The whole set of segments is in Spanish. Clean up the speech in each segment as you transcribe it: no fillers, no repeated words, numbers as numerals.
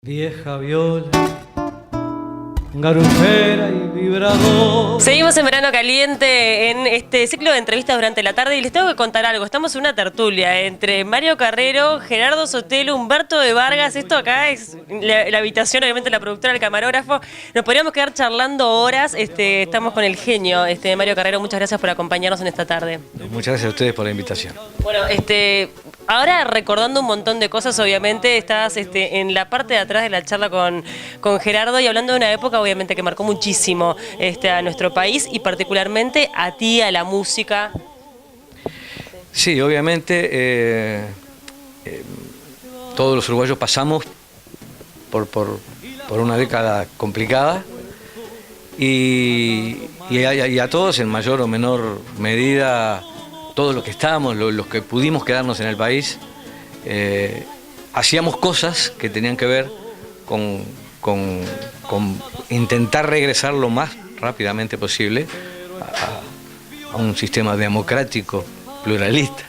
Vieja viola, garufera y vibrador. Seguimos en Verano Caliente en este ciclo de entrevistas durante la tarde y les tengo que contar algo. Estamos en una tertulia entre Mario Carrero, Gerardo Sotelo, Humberto de Vargas. Esto acá es la habitación, obviamente la productora, el camarógrafo. Nos podríamos quedar charlando horas. Estamos con el genio de Mario Carrero. Muchas gracias por acompañarnos en esta tarde. Muchas gracias a ustedes por la invitación. Bueno, ahora recordando un montón de cosas, obviamente, estás en la parte de atrás de la charla con Gerardo y hablando de una época, obviamente, que marcó muchísimo a nuestro país y particularmente a ti, a la música. Sí, obviamente todos los uruguayos pasamos por una década complicada y a todos en mayor o menor medida, todos los que estábamos, los que pudimos quedarnos en el país, hacíamos cosas que tenían que ver con intentar regresar lo más rápidamente posible a un sistema democrático, pluralista.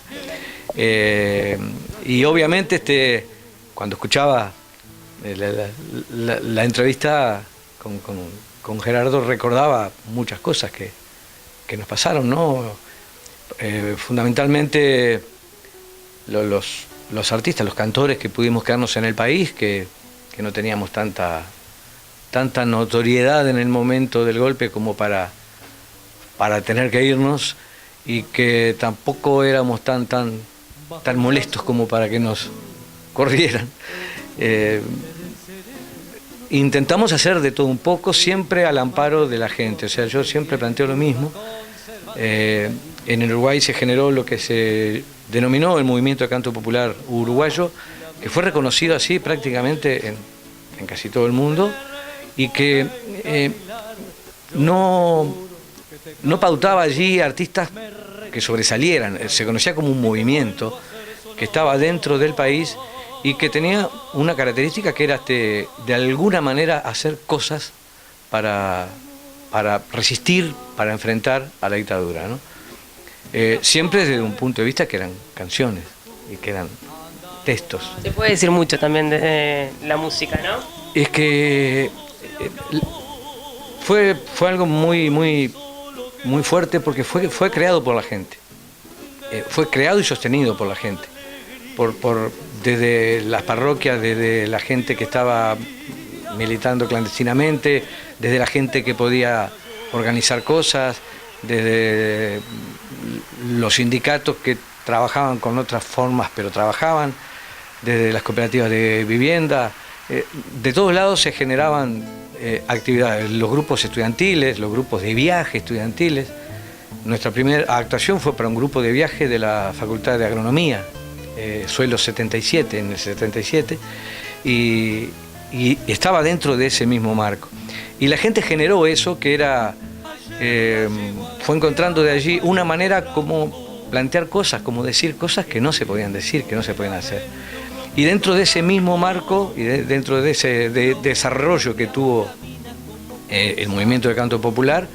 Y obviamente cuando escuchaba la entrevista con Gerardo, recordaba muchas cosas que nos pasaron, ¿no? Fundamentalmente los artistas, los cantores que pudimos quedarnos en el país, que no teníamos tanta notoriedad en el momento del golpe como para tener que irnos, y que tampoco éramos tan molestos como para que nos corrieran. Intentamos hacer de todo un poco, siempre al amparo de la gente. O sea, yo siempre planteo lo mismo. En Uruguay se generó lo que se denominó el movimiento de canto popular uruguayo, que fue reconocido así prácticamente en casi todo el mundo, y que no pautaba allí artistas que sobresalieran. Se conocía como un movimiento que estaba dentro del país y que tenía una característica que era de alguna manera hacer cosas para resistir, para enfrentar a la dictadura, ¿no? Siempre desde un punto de vista que eran canciones y que eran textos. Se puede decir mucho también de la música, ¿no? Es que fue algo muy fuerte, porque fue creado por la gente, fue creado y sostenido por la gente, desde las parroquias, desde la gente que estaba militando clandestinamente, desde la gente que podía organizar cosas, desde los sindicatos que trabajaban con otras formas, pero trabajaban, desde las cooperativas de vivienda. De todos lados se generaban actividades, los grupos estudiantiles, los grupos de viaje estudiantiles. Nuestra primera actuación fue para un grupo de viaje de la Facultad de Agronomía, Suelo 77, en el 77, y estaba dentro de ese mismo marco. Y la gente generó eso, que era, fue encontrando de allí una manera como plantear cosas, como decir cosas que no se podían decir, que no se podían hacer. Y dentro de ese mismo marco y dentro de ese desarrollo que tuvo el movimiento de canto popular,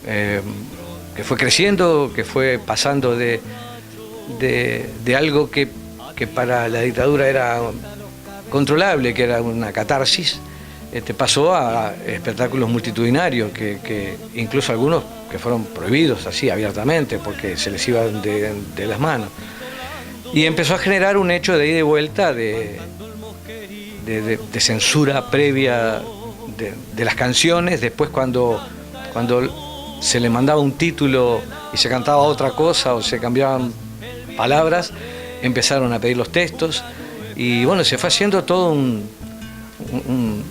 que fue creciendo, que fue pasando de algo que para la dictadura era controlable, que era una catarsis, pasó a espectáculos multitudinarios, que incluso algunos que fueron prohibidos así abiertamente porque se les iban de las manos. Y empezó a generar un hecho de ida y vuelta de censura previa de las canciones. Después cuando se le mandaba un título y se cantaba otra cosa o se cambiaban palabras, empezaron a pedir los textos, y bueno, se fue haciendo todo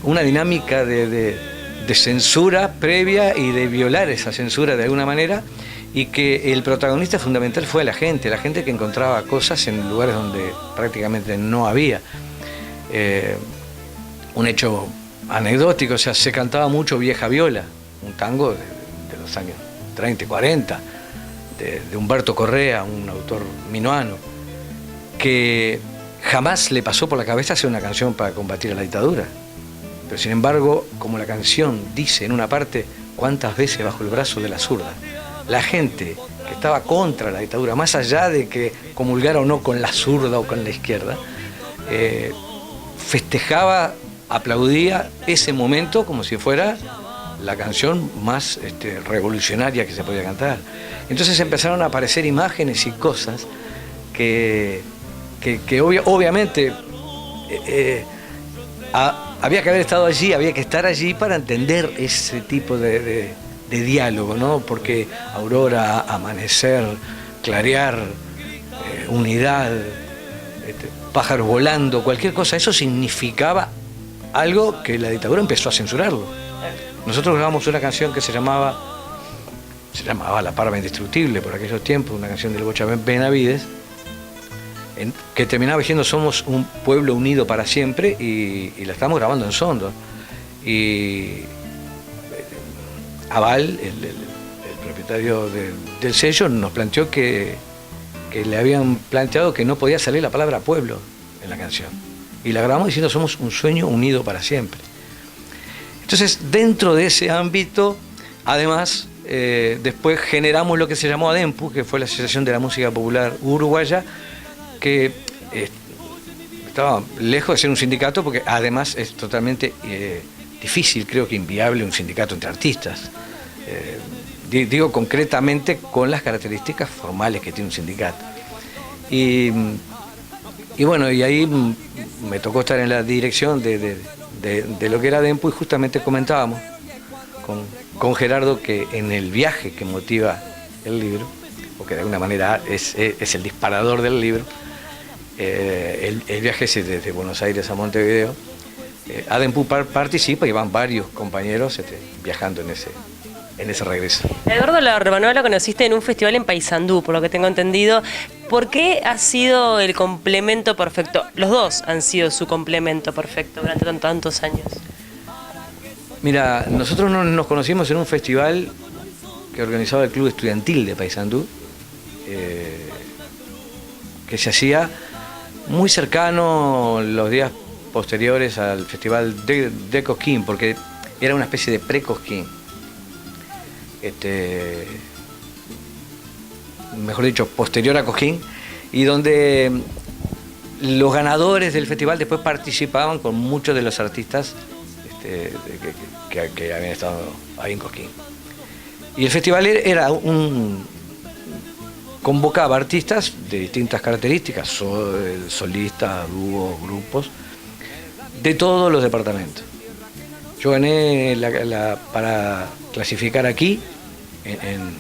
una dinámica de censura previa y de violar esa censura de alguna manera, y que el protagonista fundamental fue la gente que encontraba cosas en lugares donde prácticamente no había. Un hecho anecdótico, o sea, se cantaba mucho Vieja Viola, un tango de los años 30 y 40, de Humberto Correa, un autor minuano, que jamás le pasó por la cabeza hacer una canción para combatir a la dictadura. Pero sin embargo, como la canción dice en una parte, cuántas veces bajo el brazo de la zurda, la gente que estaba contra la dictadura, más allá de que comulgara o no con la zurda o con la izquierda, festejaba aplaudía ese momento como si fuera la canción más revolucionaria que se podía cantar. Entonces empezaron a aparecer imágenes y cosas que obviamente había que haber estado allí, había que estar allí para entender ese tipo de diálogo, ¿no? Porque aurora, amanecer, clarear, unidad, pájaros volando, cualquier cosa, eso significaba algo que la dictadura empezó a censurarlo. Nosotros grabamos una canción que se llamaba La Parva Indestructible por aquellos tiempos, una canción del Bocha Benavides, que terminaba diciendo somos un pueblo unido para siempre, y la estamos grabando en Sondo. Y Aval, el propietario del sello, nos planteó que le habían planteado que no podía salir la palabra pueblo en la canción. Y la grabamos diciendo somos un sueño unido para siempre. Entonces, dentro de ese ámbito, además, después generamos lo que se llamó ADEMPU, que fue la Asociación de la Música Popular Uruguaya, que estaba lejos de ser un sindicato, porque además es totalmente difícil, creo que inviable, un sindicato entre artistas. Digo concretamente con las características formales que tiene un sindicato. Y bueno, y ahí me tocó estar en la dirección de lo que era ADEMPU, y justamente comentábamos con Gerardo que en el viaje que motiva el libro, porque de alguna manera es el disparador del libro, el viaje es desde Buenos Aires a Montevideo. ADEMPU participa y van varios compañeros viajando en ese regreso. Eduardo Larrañaga lo conociste en un festival en Paysandú, por lo que tengo entendido. ¿Por qué ha sido el complemento perfecto? Los dos han sido su complemento perfecto durante tantos años. Mira, nosotros nos conocimos en un festival que organizaba el Club Estudiantil de Paysandú, que se hacía muy cercano los días posteriores al festival de Cosquín, porque era una especie de pre-Cosquín. Mejor dicho, posterior a Cosquín, y donde los ganadores del festival después participaban con muchos de los artistas que habían estado ahí en Cosquín. Y el festival convocaba artistas de distintas características, solistas, dúos, grupos, de todos los departamentos. Yo gané para clasificar aquí, en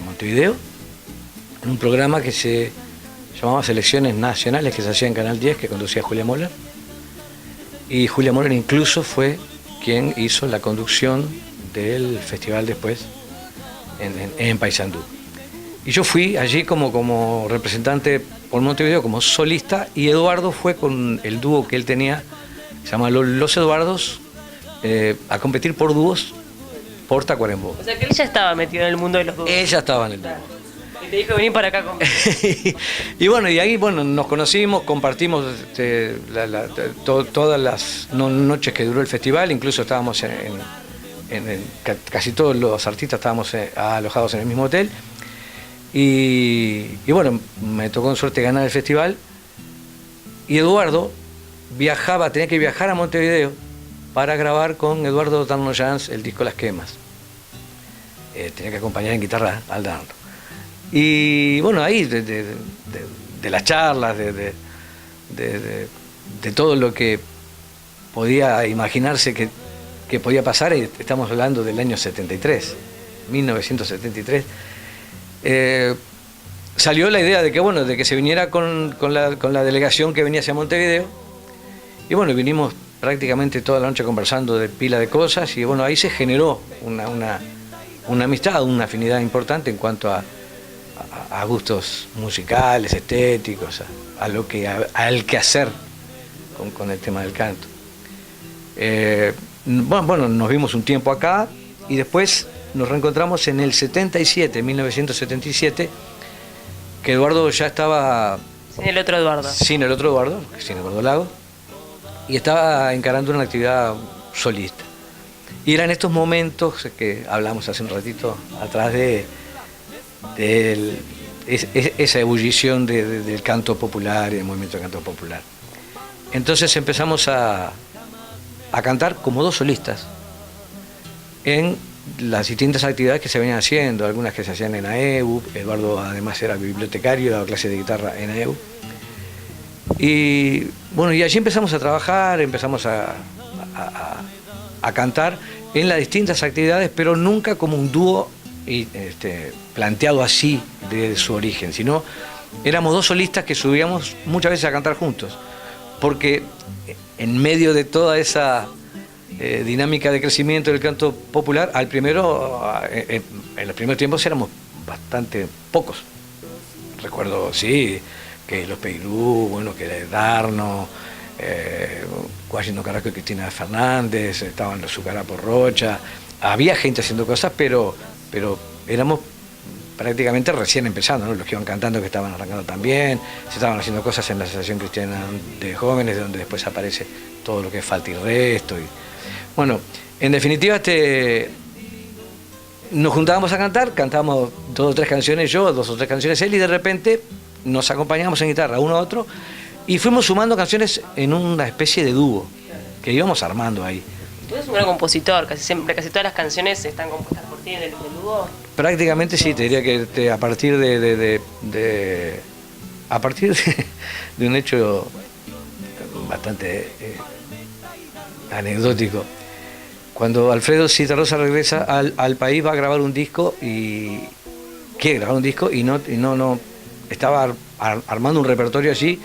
Montevideo, en un programa que se llamaba Selecciones Nacionales, que se hacía en Canal 10, que conducía Julia Moller. Y Julia Moller incluso fue quien hizo la conducción del festival después en Paysandú. Y yo fui allí como representante por Montevideo, como solista, y Eduardo fue con el dúo que él tenía, se llama Los Eduardos, a competir por dúos por Tacuarembó. O sea que él ya estaba metido en el mundo de los dúos. Ella estaba en el dúo. Y te dijo venir para acá conmigo. Y bueno, y ahí nos conocimos, compartimos todas las noches que duró el festival, incluso estábamos casi todos los artistas estábamos alojados en el mismo hotel. Y bueno, me tocó en suerte ganar el festival. Y Eduardo tenía que viajar a Montevideo para grabar con Eduardo Darnoyans el disco Las Quemas. Tenía que acompañar en guitarra al Darno. Y bueno, ahí de las charlas, de todo lo que podía imaginarse que podía pasar, estamos hablando del año 1973, salió la idea de que se viniera con la delegación que venía hacia Montevideo. Y bueno, vinimos prácticamente toda la noche conversando de pila de cosas, y bueno, ahí se generó una amistad, una afinidad importante en cuanto a gustos musicales, estéticos, al quehacer con el tema del canto. Bueno, nos vimos un tiempo acá y después nos reencontramos en el 1977, que Eduardo ya estaba... Sin el otro Eduardo. Sin Eduardo Lago, y estaba encarando una actividad solista. Y eran estos momentos que hablamos hace un ratito atrás de esa ebullición del canto popular y del movimiento de canto popular. Entonces empezamos a cantar como dos solistas en las distintas actividades que se venían haciendo, algunas que se hacían en AEBU. Eduardo además era bibliotecario, daba clases de guitarra en AEBU. Y bueno, y allí empezamos a trabajar, empezamos a cantar en las distintas actividades, pero nunca como un dúo planteado así de su origen, sino éramos dos solistas que subíamos muchas veces a cantar juntos, porque en medio de toda esa dinámica de crecimiento del canto popular, en los primeros tiempos éramos bastante pocos. Recuerdo, sí, que los Peirú, bueno, que Darno, Guayino Carrasco y Cristina Fernández, estaban los Sucarapos Rocha, había gente haciendo cosas, pero éramos prácticamente recién empezando, ¿no? Los que iban cantando, que estaban arrancando también, se estaban haciendo cosas en la Asociación Cristiana de Jóvenes, de donde después aparece todo lo que es Falta y Resto. Bueno, en definitiva, nos juntábamos a cantar, cantábamos 2 o 3 canciones yo, 2 o 3 canciones él, y de repente nos acompañábamos en guitarra uno a otro, y fuimos sumando canciones en una especie de dúo que íbamos armando ahí. Tú eres un gran compositor, casi todas las canciones están compuestas por ti en el dúo. Prácticamente sí, te diría que a partir de un hecho bastante anecdótico. Cuando Alfredo Zitarrosa regresa al país, va a grabar un disco y quiere grabar un disco y no estaba armando un repertorio allí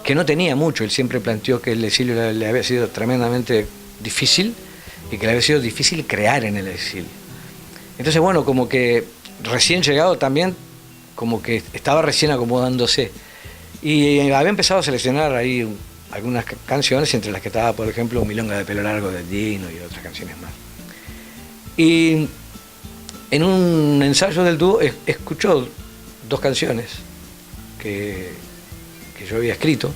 que no tenía mucho. Él siempre planteó que el exilio le había sido tremendamente difícil y que le había sido difícil crear en el exilio. Entonces, bueno, como que recién llegado también, como que estaba recién acomodándose. Y había empezado a seleccionar ahí algunas canciones, entre las que estaba, por ejemplo, Milonga de pelo largo de Dino y otras canciones más. Y en un ensayo del dúo escuchó 2 canciones que yo había escrito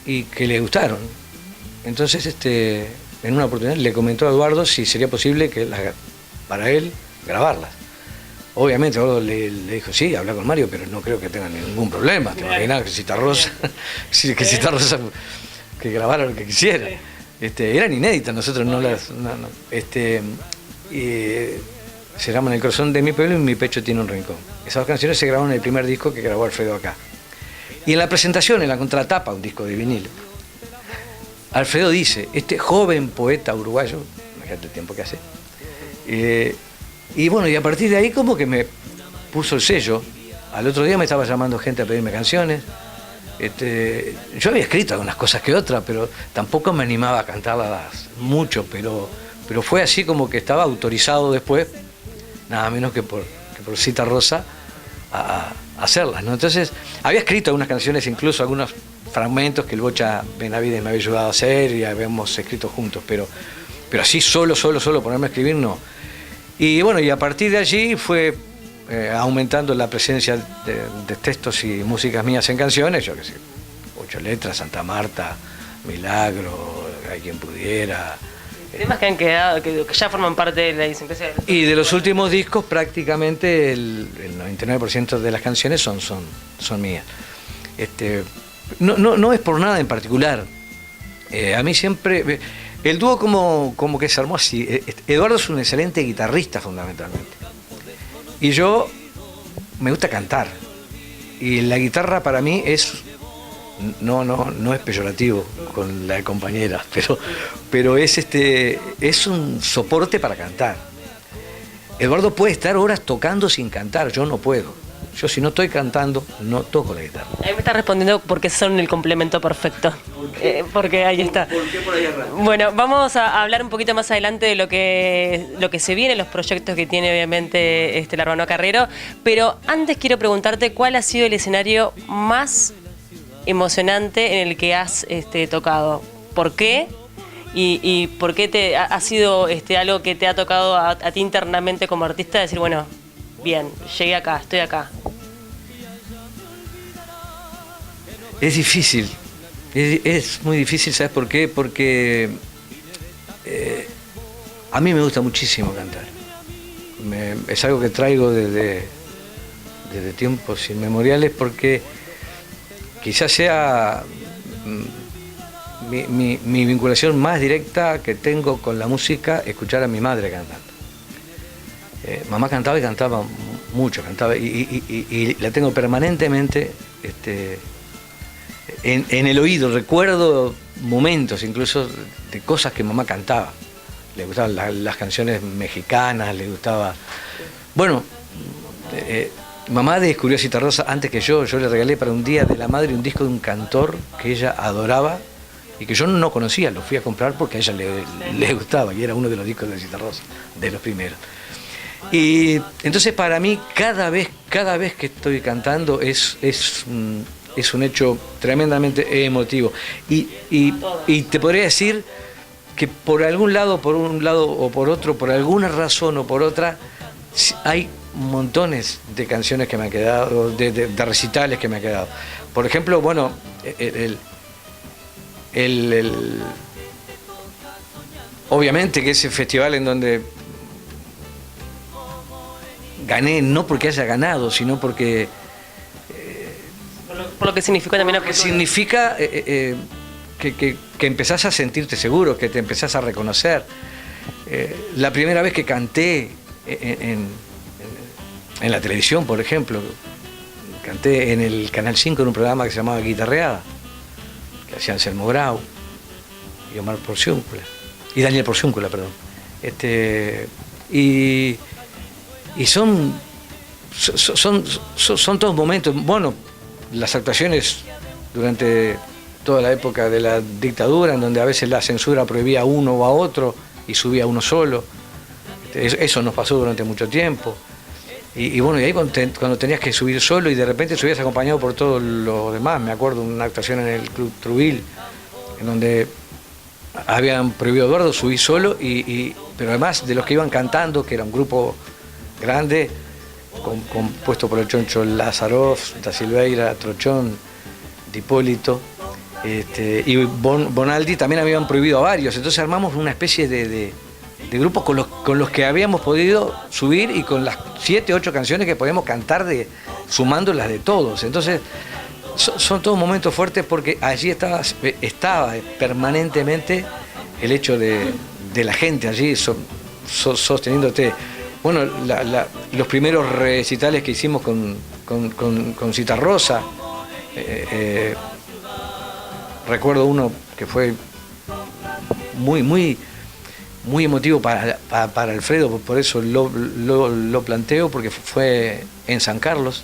y que le gustaron. Entonces, en una oportunidad le comentó a Eduardo si sería posible para él grabarlas. Obviamente Eduardo le dijo, sí, habla con Mario, pero no creo que tenga ningún problema. Te imaginas que Zitarrosa que grabara lo que quisiera. Eran inéditas, nosotros no las... se llaman El corazón de mi pueblo y Mi pecho tiene un rincón. Esas 2 canciones se grabaron en el primer disco que grabó Alfredo acá. Y en la presentación, en la contratapa, un disco de vinilo, Alfredo dice, este joven poeta uruguayo, imagínate el tiempo que hace, y bueno, y a partir de ahí como que me puso el sello. Al otro día me estaba llamando gente a pedirme canciones. Yo había escrito algunas cosas que otras, pero tampoco me animaba a cantarlas mucho, pero fue así como que estaba autorizado después, nada menos que por Zitarrosa, a hacerlas, ¿no? Entonces, había escrito algunas canciones, incluso algunos fragmentos que el Bocha Benavides me había ayudado a hacer y habíamos escrito juntos, pero así solo ponerme a escribir, no. Y bueno, y a partir de allí fue aumentando la presencia de textos y músicas mías en canciones, yo qué sé, 8 letras, Santa Marta, Milagro, Hay quien pudiera. Temas que han quedado, que ya forman parte de la idiosincrasia. Y de los últimos discos prácticamente el 99% de las canciones son mías. No es por nada en particular. A mí siempre... El dúo como que se armó así. Eduardo es un excelente guitarrista fundamentalmente. Y yo me gusta cantar. Y la guitarra para mí es... No es peyorativo con la de compañeras, pero es un soporte para cantar. Eduardo puede estar horas tocando sin cantar, yo no puedo. Yo si no estoy cantando, no toco la guitarra. Ahí me está respondiendo porque son el complemento perfecto. Porque ahí está. ¿Por qué por ahí arranca? Bueno, vamos a hablar un poquito más adelante de lo que se viene, los proyectos que tiene obviamente la Urbano Carrero. Pero antes quiero preguntarte cuál ha sido el escenario más emocionante en el que has tocado. ¿Por qué? Y por qué ha sido algo que te ha tocado a ti internamente como artista, decir, bueno, bien, llegué acá, estoy acá. Es difícil, es muy difícil, ¿sabes por qué? Porque a mí me gusta muchísimo cantar. Es algo que traigo desde tiempos inmemoriales, porque quizás sea mi vinculación más directa que tengo con la música, escuchar a mi madre cantando. Mamá cantaba y cantaba mucho, cantaba y la tengo permanentemente en el oído. Recuerdo momentos incluso de cosas que mamá cantaba. Le gustaban las canciones mexicanas, le gustaba... Bueno, mamá descubrió a Citarrosa antes que yo le regalé para un día de la madre un disco de un cantor que ella adoraba y que yo no conocía, lo fui a comprar porque a ella le gustaba y era uno de los discos de Citarrosa, de los primeros. Y entonces para mí cada vez que estoy cantando es un hecho tremendamente emotivo. Y te podría decir que por un lado o por otro, por alguna razón o por otra, hay montones de canciones que me han quedado, de recitales que me han quedado. Por ejemplo, bueno, obviamente que ese festival en donde gané, no porque haya ganado, sino porque... por lo que significó también la que significa que empezás a sentirte seguro, que te empezás a reconocer. La primera vez que canté en la televisión, por ejemplo, canté en el Canal 5 en un programa que se llamaba Guitarreada, que hacían Anselmo Grau y Omar Porciúncula, y Daniel Porciúncula, perdón. Y son todos momentos, bueno, las actuaciones durante toda la época de la dictadura, en donde a veces la censura prohibía a uno o a otro y subía a uno solo. Eso nos pasó durante mucho tiempo. Y bueno, y ahí cuando tenías que subir solo y de repente subías acompañado por todos los demás. Me acuerdo de una actuación en el Club Trubil, en donde habían prohibido a Eduardo, subí solo, pero además de los que iban cantando, que era un grupo grande, compuesto por el Choncho Lazaroff, Da Silveira, Trochón, Di Hipólito, y Bonaldi también habían prohibido a varios. Entonces armamos una especie de grupos con los que habíamos podido subir y con las 7, 8 canciones que podíamos cantar sumando las de todos. Entonces son todos momentos fuertes porque allí estaba permanentemente el hecho de la gente allí sosteniéndote. Bueno, los primeros recitales que hicimos con Citarrosa, recuerdo uno que fue muy emotivo para Alfredo, por eso lo planteo, porque fue en San Carlos,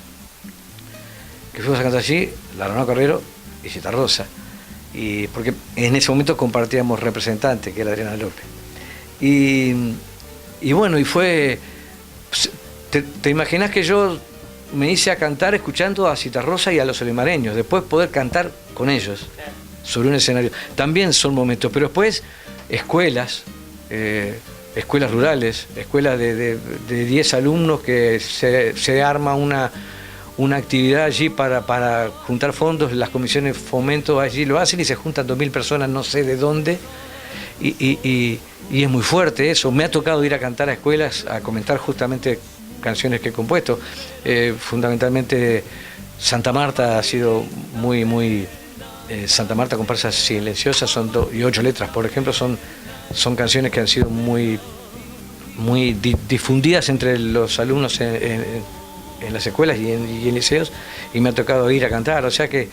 que fuimos a cantar allí, Laronau Carrero y Citarrosa, y porque en ese momento compartíamos representante, que era Adriana López. Y bueno, y fue... ¿Te imaginas que yo me hice a cantar escuchando a Citarrosa y a los olimareños, después poder cantar con ellos sobre un escenario? También son momentos, pero después escuelas rurales, escuelas de 10 alumnos que se arma una actividad allí para juntar fondos, las comisiones fomento allí lo hacen y se juntan 2.000 personas, no sé de dónde, y es muy fuerte eso. Me ha tocado ir a cantar a escuelas, a comentar justamente canciones que he compuesto. Fundamentalmente Santa Marta ha sido muy Santa Marta, Comparsas Silenciosas, y 8 letras, por ejemplo, son canciones que han sido muy difundidas entre los alumnos en las escuelas y en liceos, y me ha tocado ir a cantar, o sea que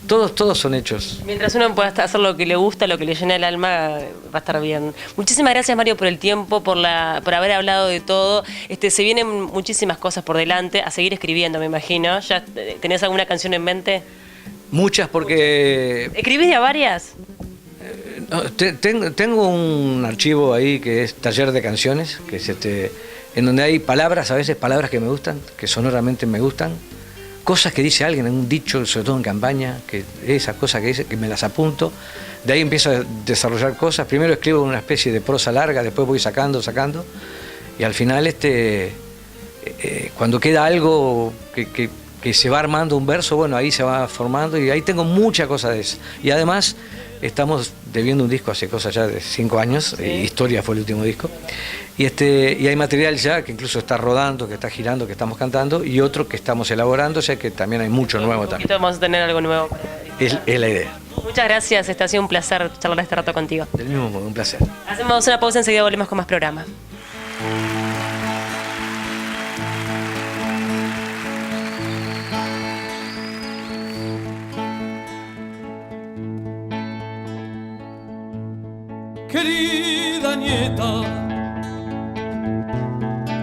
todos son hechos. Mientras uno pueda hacer lo que le gusta, lo que le llena el alma, va a estar bien. Muchísimas gracias, Mario, por el tiempo, por haber hablado de todo. Se vienen muchísimas cosas por delante, a seguir escribiendo, me imagino. ¿Ya tenés alguna canción en mente? Muchas, porque... ¿Escribís ya varias? Tengo un archivo ahí que es Taller de Canciones, que es en donde hay palabras, a veces palabras que me gustan, que sonoramente me gustan, cosas que dice alguien en un dicho, sobre todo en campaña, que esas cosas que dice, que me las apunto. De ahí empiezo a desarrollar cosas. Primero escribo una especie de prosa larga, después voy sacando, y al final cuando queda algo que se va armando un verso, bueno, ahí se va formando, y ahí tengo muchas cosas de eso. Y además estamos debiendo un disco hace cosas ya de 5 años, sí. Historia fue el último disco, y hay material ya que incluso está rodando, que está girando, que estamos cantando, y otro que estamos elaborando, o sea que también hay mucho nuevo también. Vamos a tener algo nuevo. Es la idea. Muchas gracias, ha sido un placer charlar este rato contigo. Del mismo modo, un placer. Hacemos una pausa, enseguida volvemos con más programa. Querida nieta,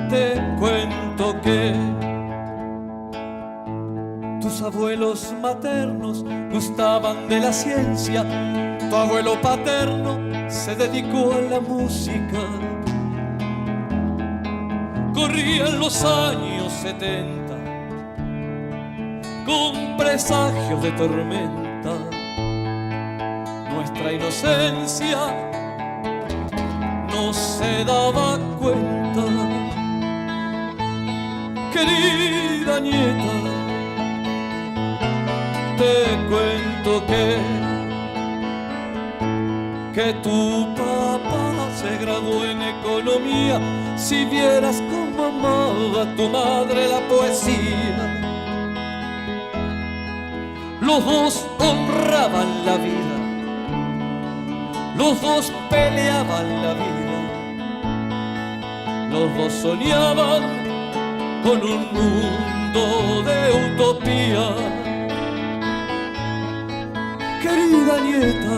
te cuento que tus abuelos maternos gustaban de la ciencia, tu abuelo paterno se dedicó a la música. Corrían los años 70 con presagios de tormenta. Nuestra inocencia no se daba cuenta. Querida nieta, te cuento que tu papá se graduó en economía. Si vieras cómo amaba tu madre la poesía. Los dos honraban la vida, los dos peleaban la vida, los dos soñaban con un mundo de utopía. Querida nieta,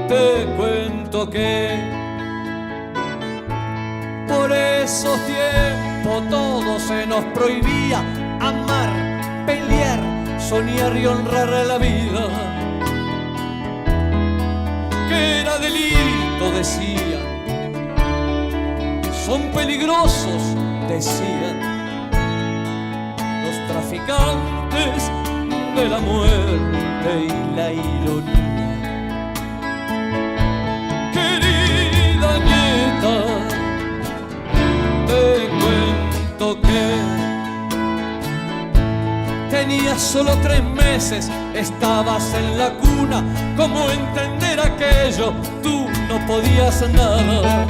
te cuento que por esos tiempos todo se nos prohibía: amar, pelear, soñar y honrar a la vida. Que era delito, decían, son peligrosos, decían los traficantes de la muerte y la ironía. Querida nieta, te cuento que tenías solo 3 meses, estabas en la cuna. ¿Cómo entender aquello? Tú no podías nada.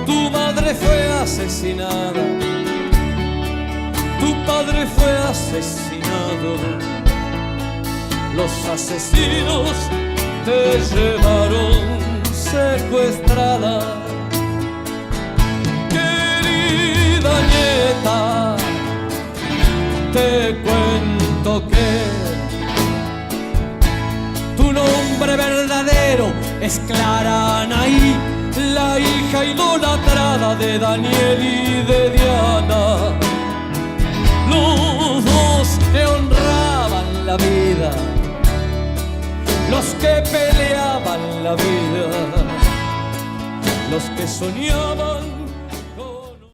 Tu madre fue asesinada, tu padre fue asesinado. Los asesinos te llevaron secuestrada. Querida nieta, te cuento que tu nombre verdadero es Clara Anaí, la hija idolatrada de Daniel y de Diana. Los dos que honraban la vida, los que peleaban la vida, los que soñaban